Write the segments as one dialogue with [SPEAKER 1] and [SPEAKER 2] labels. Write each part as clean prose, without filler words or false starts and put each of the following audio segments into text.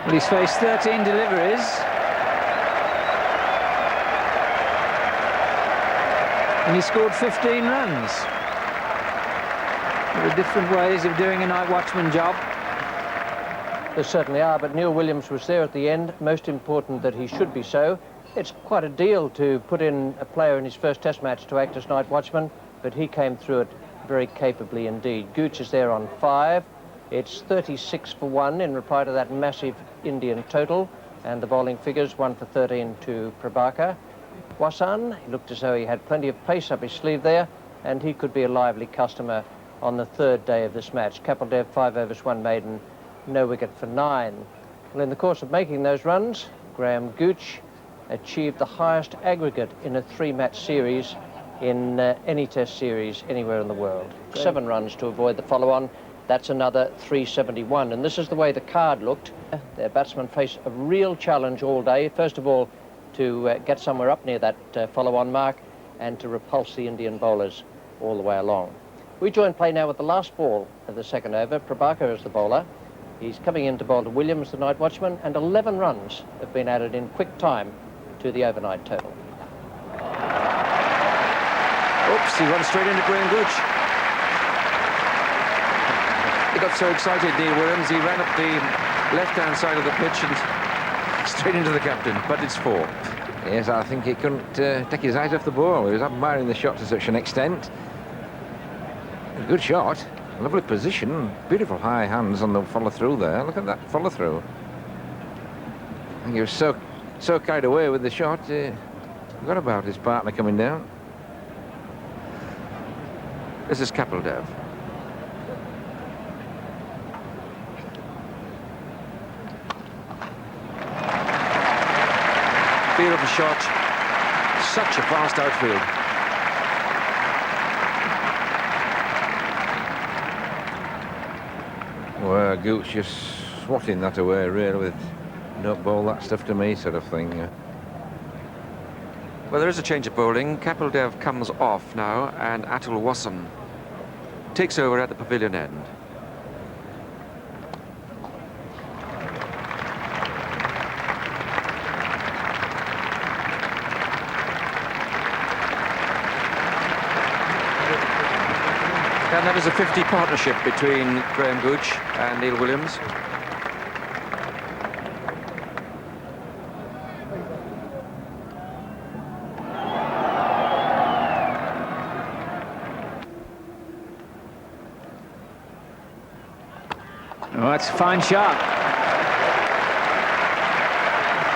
[SPEAKER 1] Well, he's faced 13 deliveries. And he scored 15 runs. There are different ways of doing a night watchman job.
[SPEAKER 2] There certainly are, but Neil Williams was there at the end. Most important that he should be so. It's quite a deal to put in a player in his first test match to act as night watchman, but he came through it very capably indeed. Gooch is there on 5. It's 36 for 1 in reply to that massive Indian total, and the bowling figures 1 for 13 to Prabhakar. Wasan, he looked as though he had plenty of pace up his sleeve there, and he could be a lively customer on the third day of this match. Kapil Dev, 5 overs, 1 maiden, no wicket for 9. Well, in the course of making those runs, Graham Gooch achieved the highest aggregate in a 3-match series in any test series anywhere in the world. Great. 7 runs to avoid the follow-on. That's another 371, and this is the way the card looked. Their batsmen face a real challenge all day. First of all, to get somewhere up near that follow-on mark, and to repulse the Indian bowlers all the way along. We join play now with the last ball of the second over. Prabhakar is the bowler. He's coming in to bowl to Williams, the night watchman, and 11 runs have been added in quick time to the overnight total.
[SPEAKER 3] Oops, he runs straight into Graham Gooch. He got so excited, Neil Williams, he ran up the left-hand side of the pitch and straight into the captain, but it's 4.
[SPEAKER 4] Yes, I think he couldn't take his eyes off the ball. He was admiring the shot to such an extent. Good shot, lovely position, beautiful high hands on the follow-through there. Look at that follow-through. I think he was so carried away with the shot, forgot about his partner coming down.
[SPEAKER 3] This is Kapil Dev. Beautiful shot. Such a fast outfield.
[SPEAKER 4] Well, Gooch just swatting that away, really, with don't bowl that stuff to me sort of thing.
[SPEAKER 3] Well, there is a change of bowling. Kapil Dev comes off now, and Atul Wasan takes over at the pavilion end. And that is a 50 partnership between Graham Gooch and Neil Williams.
[SPEAKER 1] Oh, that's a fine shot.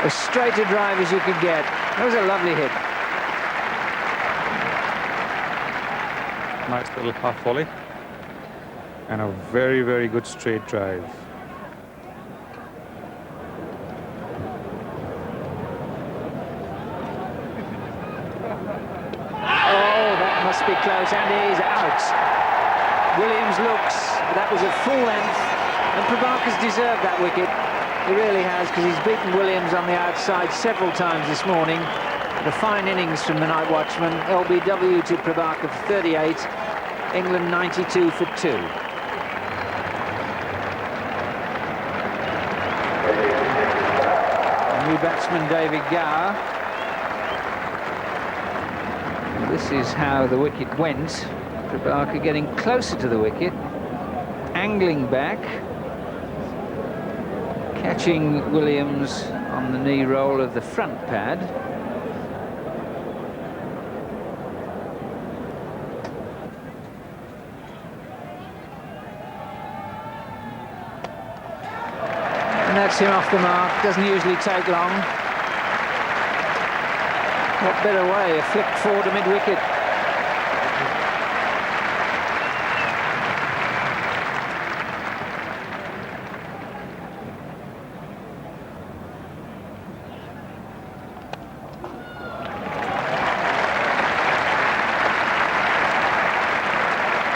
[SPEAKER 1] As straight a drive as you could get. That was a lovely hit.
[SPEAKER 5] Nice little half volley and a very, very good straight drive.
[SPEAKER 1] Oh, that must be close, and he's out. Williams looks, that was a full length, and Prabhakar's deserved that wicket. He really has, because he's beaten Williams on the outside several times this morning. The fine innings from the night watchman. LBW to Prabhakar for 38. England 92 for 2. New batsman David Gower. This is how the wicket went. Prabhakar getting closer to the wicket, angling back, catching Williams on the knee roll of the front pad. And that's him off the mark. Doesn't usually take long. What better way? A flick forward to mid-wicket.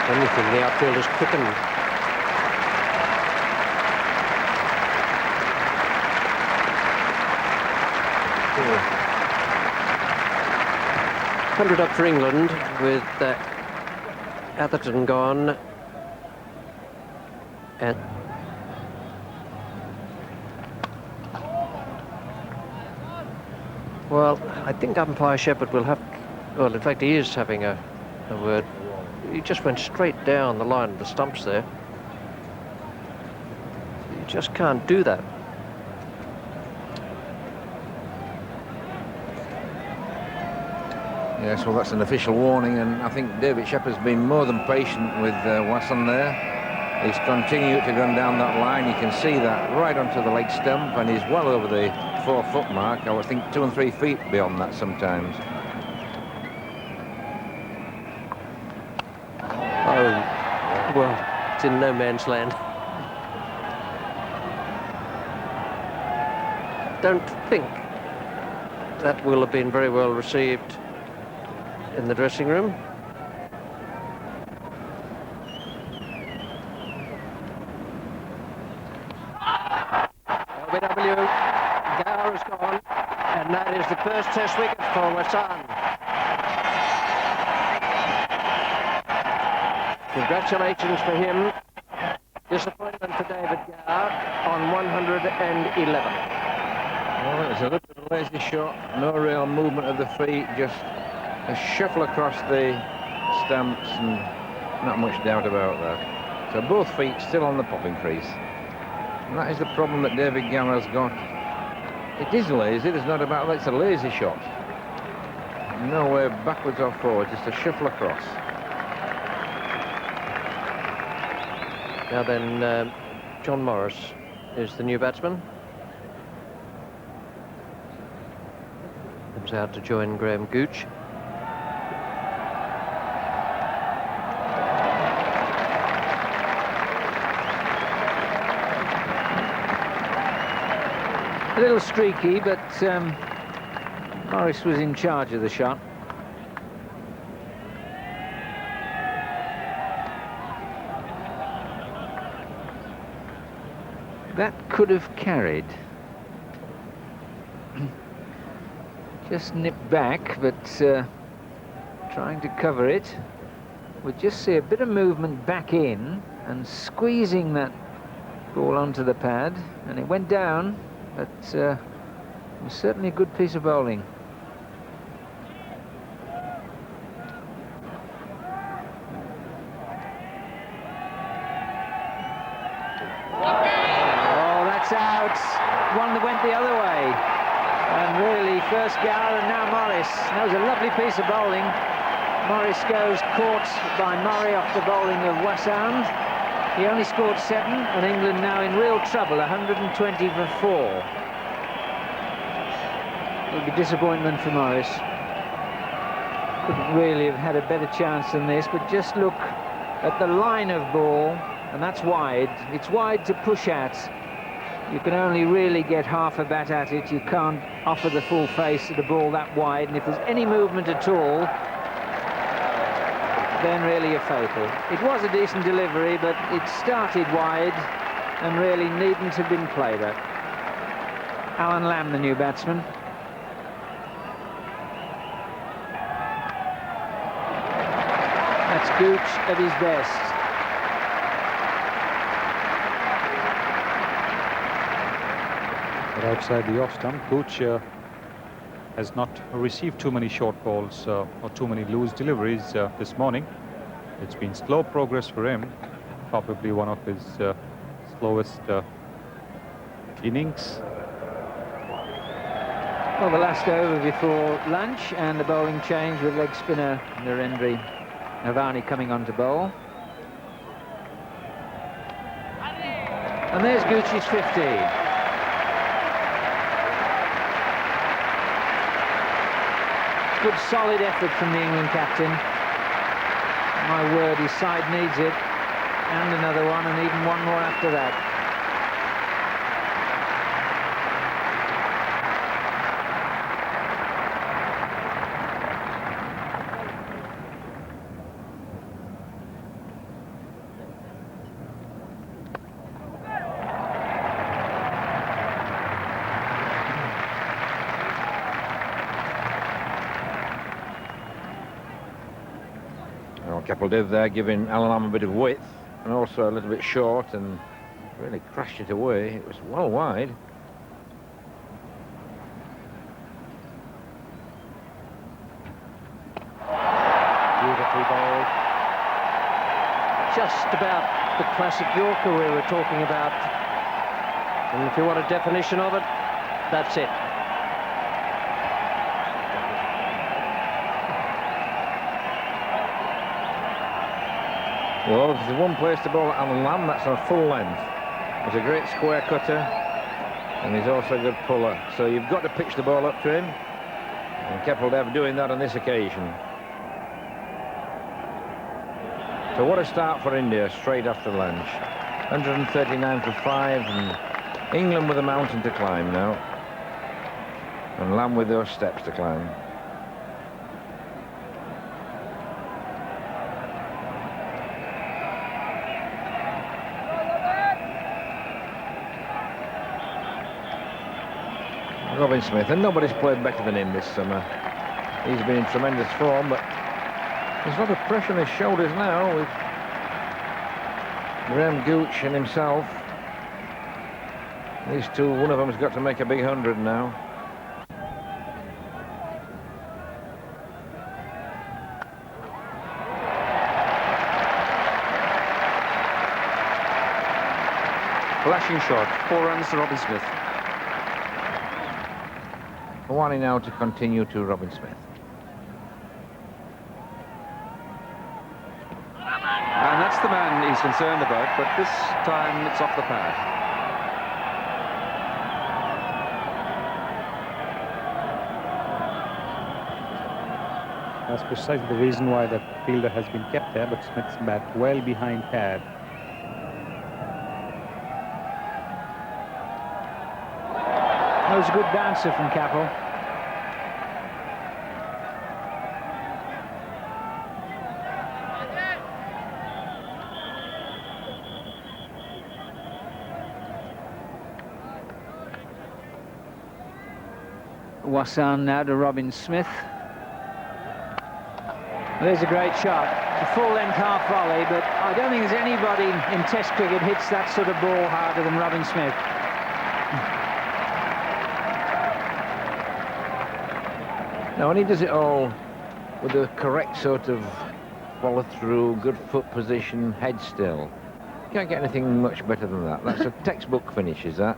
[SPEAKER 2] Anything, the outfield is quickened. Hundred up for England with Atherton gone, and Well, I think umpire Shepherd will have... Well, in fact, he is having a word. He just went straight down the line of the stumps there. You just can't do that.
[SPEAKER 4] Yes, well, that's an official warning, and I think David Shepherd's been more than patient with Wasson there. He's continued to run down that line. You can see that right onto the leg stump, and he's well over the 4-foot mark. I would think 2 and 3 feet beyond that sometimes.
[SPEAKER 2] Oh, well, it's in no man's land. Don't think that will have been very well received in the dressing room. LBW, Gower is gone, and that is the first test wicket for Wasson. Congratulations for him. Disappointment for David Gower on 111.
[SPEAKER 4] Well, it was a little bit of a lazy shot, no real movement of the feet, just a shuffle across the stumps, and not much doubt about that. So both feet still on the popping crease. And that is the problem that David Gower's got. It is lazy, there's no doubt about that. It's a lazy shot. Nowhere backwards or forwards, just a shuffle across.
[SPEAKER 2] Now then, John Morris is the new batsman. Comes out to join Graham Gooch.
[SPEAKER 1] A little streaky, but Morris was in charge of the shot. That could have carried. Just nipped back, but trying to cover it. We'll just see a bit of movement back in and squeezing that ball onto the pad, and it went down, but it was certainly a good piece of bowling. Oh, that's out. One that went the other way. And really, first Gower and now Morris. That was a lovely piece of bowling. Morris goes caught by Murray off the bowling of Wasson. He only scored 7, and England now in real trouble, 120 for 4. It'll be disappointment for Morris. Couldn't really have had a better chance than this, but just look at the line of ball, and that's wide. It's wide to push at. You can only really get half a bat at it. You can't offer the full face of the ball that wide, and if there's any movement at all, then really you're fatal. It was a decent delivery, but it started wide and really needn't have been played at. Alan Lamb, the new batsman. That's Gooch at his best.
[SPEAKER 5] But outside the off stump, Gooch has not received too many short balls or too many loose deliveries this morning. It's been slow progress for him, probably one of his slowest innings.
[SPEAKER 1] Well, the last over before lunch, and the bowling change with leg spinner Narendra Navani coming on to bowl. And there's Gooch's 50. Good solid effort from the England captain. My word, his side needs it. And another one, and even one more after that.
[SPEAKER 4] Kapil there giving Alan Lamb a bit of width and also a little bit short, and really crashed it away. It was well wide.
[SPEAKER 2] just about the classic Yorker we were talking about. And if you want a definition of it, that's it.
[SPEAKER 4] Well, if there's one place to bowl on Lamb, that's on full length. He's a great square cutter, and he's also a good puller. So you've got to pitch the ball up to him, and Kapil Dev doing that on this occasion. So what a start for India straight after lunch. 139 for 5, and England with a mountain to climb now, and Lamb with those steps to climb. Robin Smith, and nobody's played better than him this summer. He's been in tremendous form, but there's a lot of pressure on his shoulders now with Gooch and himself. These two, one of them's got to make a big 100 now.
[SPEAKER 3] Flashing shot, 4 runs to Robin Smith.
[SPEAKER 4] One now to continue to Robin Smith.
[SPEAKER 3] And that's the man he's concerned about, but this time it's off the pad.
[SPEAKER 5] That's precisely the reason why the fielder has been kept there, but Smith's bat well behind pad.
[SPEAKER 1] That was a good bouncer from Kapil. Wasan now to Robin Smith. There's a great shot. It's a full-length half volley, but I don't think there's anybody in Test cricket hits that sort of ball harder than Robin Smith.
[SPEAKER 4] Now, and he does it all with the correct sort of follow-through, good foot position, head still. Can't get anything much better than that. That's a textbook finish, is that?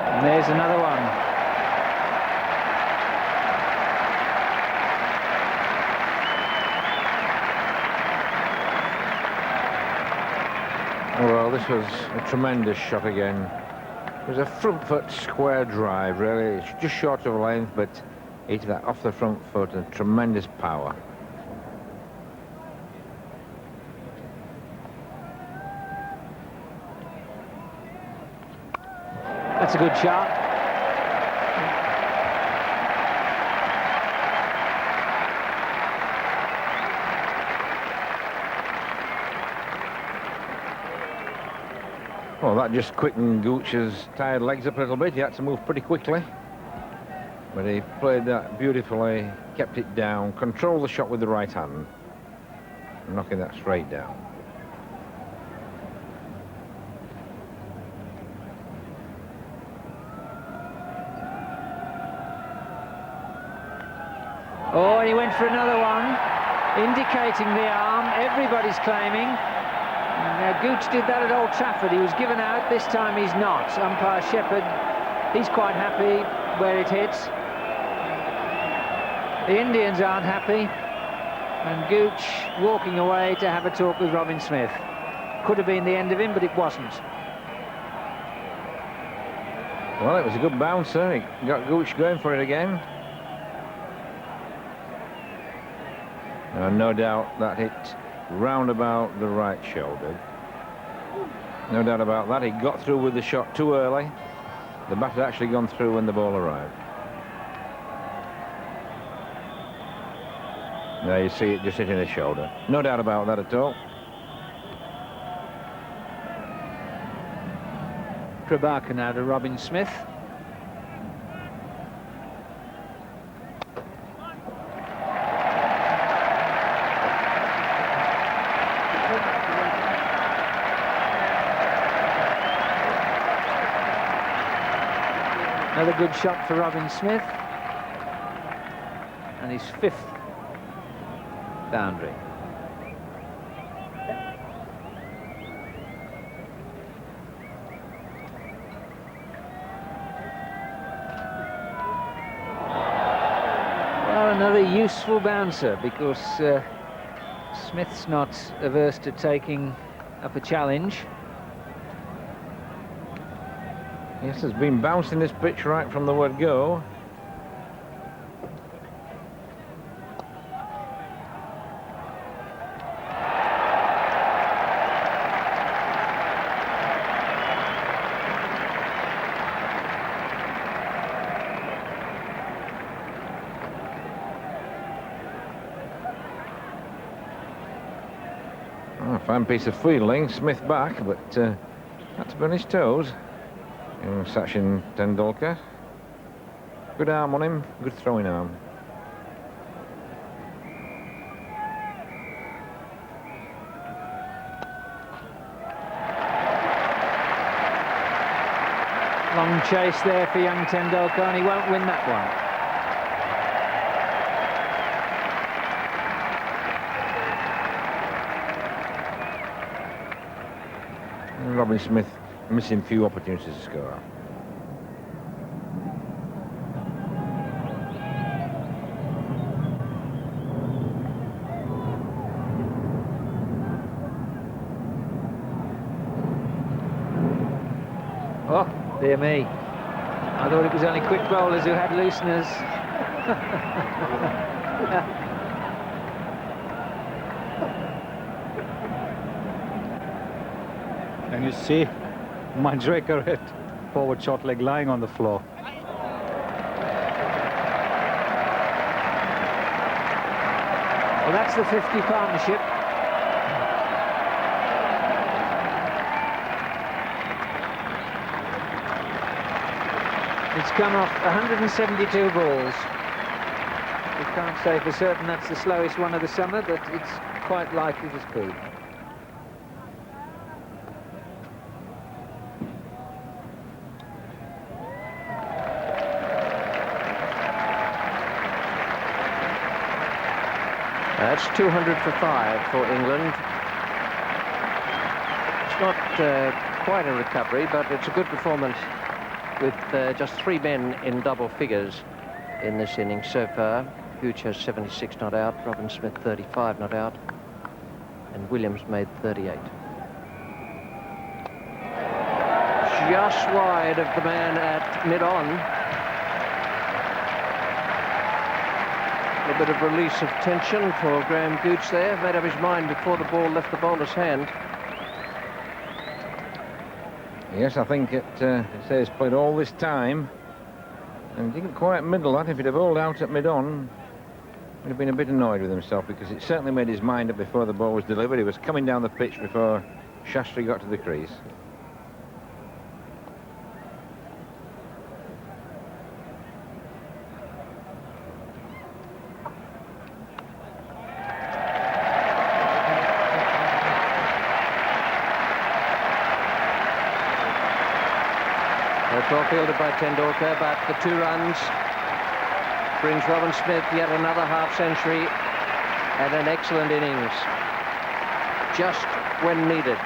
[SPEAKER 1] And there's another one.
[SPEAKER 4] Well, this was a tremendous shot again. It was a front foot square drive, really. It's just short of length, but hit that off the front foot and tremendous power.
[SPEAKER 1] That's a good shot.
[SPEAKER 4] Well, that just quickened Gooch's tired legs up a little bit. He had to move pretty quickly. But he played that beautifully, kept it down, controlled the shot with the right hand, knocking that straight down.
[SPEAKER 1] Oh, and he went for another one, indicating the arm. Everybody's claiming. Now, Gooch did that at Old Trafford. He was given out. This time he's not. Umpire Shepherd, he's quite happy where it hits. The Indians aren't happy. And Gooch walking away to have a talk with Robin Smith. Could have been the end of him, but it wasn't.
[SPEAKER 4] Well, it was a good bouncer. He got Gooch going for it again. And no doubt that hit round about the right shoulder. No doubt about that. He got through with the shot too early. The bat had actually gone through when the ball arrived. Now you see it just hitting the shoulder. No doubt about that at all.
[SPEAKER 1] Prabhakar now to Robin Smith. Another good shot for Robin Smith. And his 5th boundary. Well, another useful bouncer, because Smith's not averse to taking up a challenge.
[SPEAKER 4] Yes, has been bouncing this pitch right from the word go. Oh, fine piece of fielding, Smith back, but had to be on his toes. Young Sachin Tendulkar. Good arm on him, good throwing arm.
[SPEAKER 1] Long chase there for young Tendulkar, and he won't win that one.
[SPEAKER 4] And Robin Smith missing few opportunities to score.
[SPEAKER 1] Oh, dear me. I thought it was only quick bowlers who had looseners.
[SPEAKER 5] And you see Manjrekar hit forward short leg lying on the floor.
[SPEAKER 1] Well, that's the 50 partnership. It's come off 172 balls. We can't say for certain that's the slowest one of the summer, but it's quite likely to be.
[SPEAKER 2] That's 200 for 5 for England. It's not quite a recovery, but it's a good performance with just 3 men in double figures in this innings so far. Gooch has 76 not out, Robin Smith 35 not out, and Williams made 38. Just wide of the man at mid-on. A bit of release of tension for Graham Gooch there. Made up his mind before the ball left the bowler's hand.
[SPEAKER 4] Yes, I think it says played all this time and didn't quite middle that. If he'd have bowled out at mid-on, he'd have been a bit annoyed with himself, because it certainly made his mind up before the ball was delivered. He was coming down the pitch before Shastri got to the crease.
[SPEAKER 2] Well fielded by Tendulkar, but the 2 runs brings Robin Smith yet another half-century and an excellent innings, just when needed.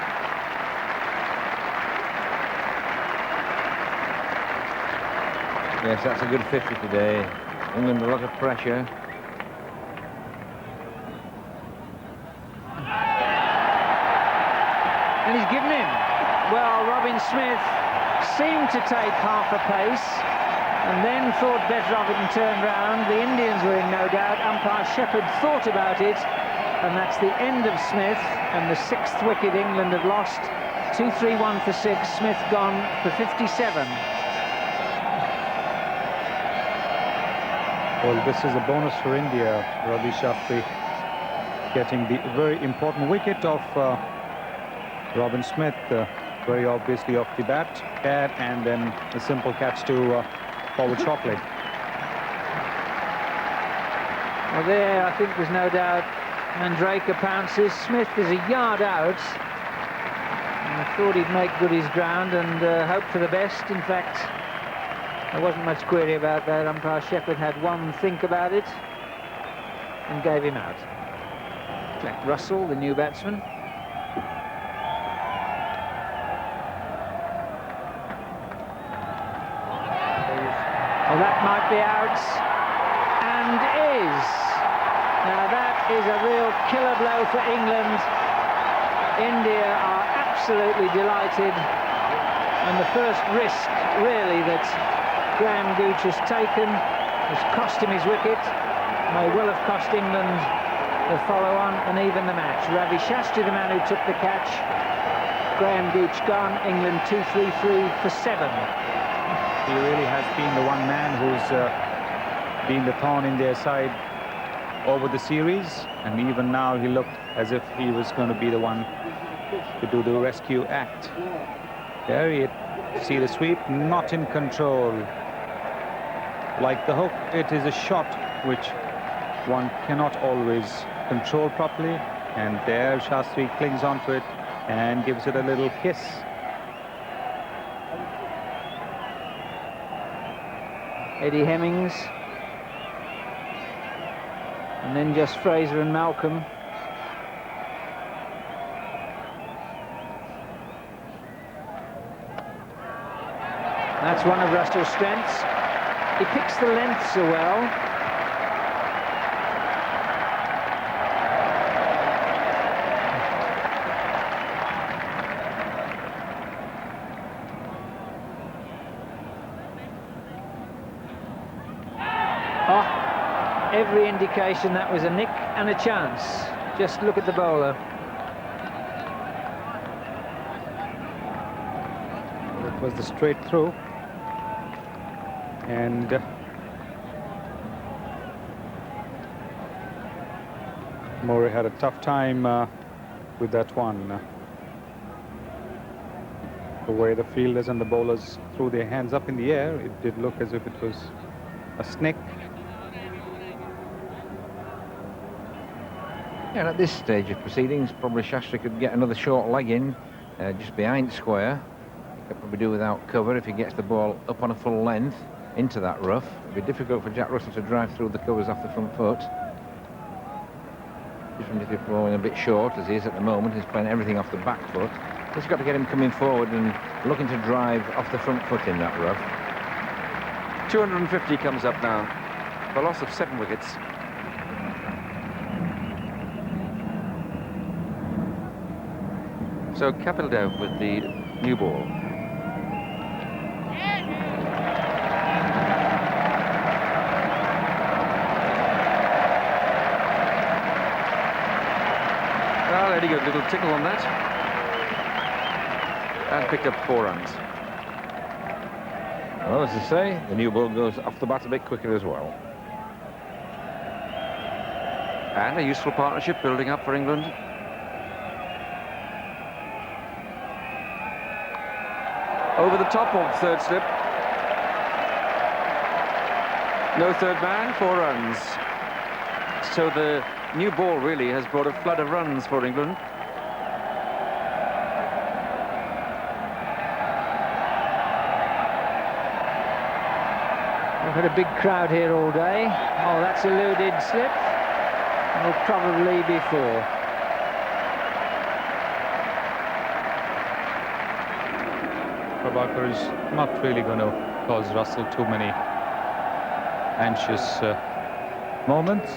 [SPEAKER 4] Yes, that's a good 50 today. England a lot of pressure.
[SPEAKER 1] And he's given him. Well, Robin Smith seemed to take half a pace and then thought better of it and turned round. The Indians were in no doubt. Umpire Shepherd thought about it, and that's the end of Smith, and the 6th wicket England had lost. 2-3-1 for 6. Smith gone for 57.
[SPEAKER 5] Well, this is a bonus for India. Ravi Shastri getting the very important wicket of Robin Smith. Very obviously off the bat, and then a simple catch to forward short leg.
[SPEAKER 1] Well, there, I think there's no doubt Manjrekar pounces. Smith is a yard out. And I thought he'd make good his ground and hope for the best. In fact, There wasn't much query about that. Umpire Shepherd had one think about it and gave him out. Jack Russell, the new batsman. Oh, that might be out, and is. Now that is a real killer blow for England. India are absolutely delighted, and the first risk really that Graham Gooch has taken has cost him his wicket, may well have cost England the follow-on and even the match. Ravi Shastri, the man who took the catch. Graham Gooch gone. England 2-3-3 for 7.
[SPEAKER 5] He really has been the one man who's been the thorn in their side over the series, and even now he looked as if he was going to be the one to do the rescue act. There you see the sweep, not in control. Like the hook, it is a shot which one cannot always control properly, and there Shastri clings onto it and gives it a little kiss.
[SPEAKER 1] Eddie Hemmings, and then just Fraser and Malcolm. That's one of Russell's strengths. He picks the length so well. Every indication that was a nick and a chance. Just look at the bowler.
[SPEAKER 5] It was the straight through, and Murray had a tough time with that one. The way the fielders and the bowlers threw their hands up in the air, it did look as if it was a snick.
[SPEAKER 4] Yeah, at this stage of proceedings, probably Shastri could get another short leg in, just behind square. He could probably do without cover if he gets the ball up on a full length into that rough. It'd be difficult for Jack Russell to drive through the covers off the front foot. Even if he's bowling a bit short, as he is at the moment, he's playing everything off the back foot. He's got to get him coming forward and looking to drive off the front foot in that rough.
[SPEAKER 3] 250 comes up now, for a loss of 7 wickets. So Kapil Dev with the new ball. Well, very good little tickle on that. And picked up 4 runs.
[SPEAKER 4] Well, as I say, the new ball goes off the bat a bit quicker as well.
[SPEAKER 3] And a useful partnership building up for England. Over the top of third slip. No third man, 4 runs. So the new ball really has brought a flood of runs for England.
[SPEAKER 1] We've had a big crowd here all day. Oh, that's eluded slip. Will probably be 4.
[SPEAKER 5] Prabhakar is not really going to cause Russell too many anxious moments.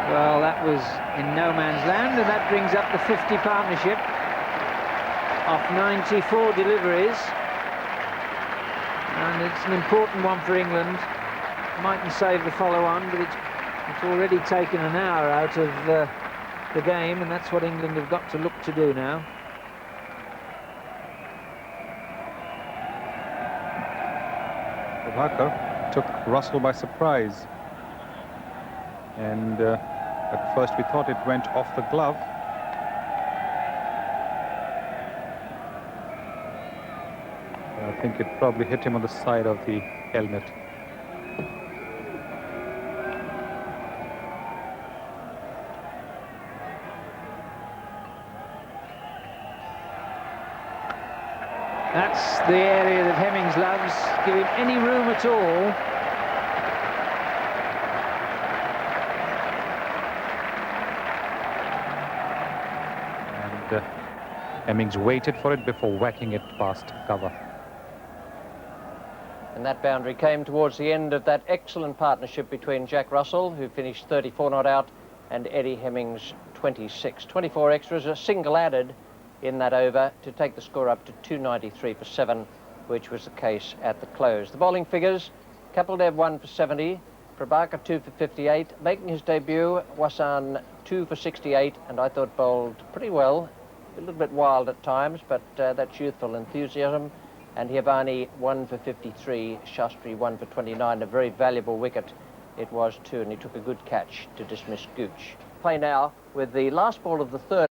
[SPEAKER 1] Well, that was in no man's land, and that brings up the 50 partnership off 94 deliveries. And it's an important one for England. Mightn't save the follow-on, but it's already taken an hour out of the game, and that's what England have got to look to do now.
[SPEAKER 5] Prabhakar took Russell by surprise, and at first we thought it went off the glove. I think it probably hit him on the side of the helmet.
[SPEAKER 1] That's the area that Hemmings loves. Give him any room at all.
[SPEAKER 5] And Hemmings waited for it before whacking it past cover.
[SPEAKER 2] And that boundary came towards the end of that excellent partnership between Jack Russell, who finished 34 not out, and Eddie Hemmings, 26. 24 extras, a single added in that over to take the score up to 293 for 7, which was the case at the close. The bowling figures: Kapildev 1 for 70, Prabhakar 2 for 58, making his debut, Wasan 2 for 68, and I thought bowled pretty well, a little bit wild at times, but that's youthful enthusiasm. And Hiavani 1 for 53, Shastri 1 for 29, a very valuable wicket it was too, and he took a good catch to dismiss Gooch. Play now with the last ball of the third.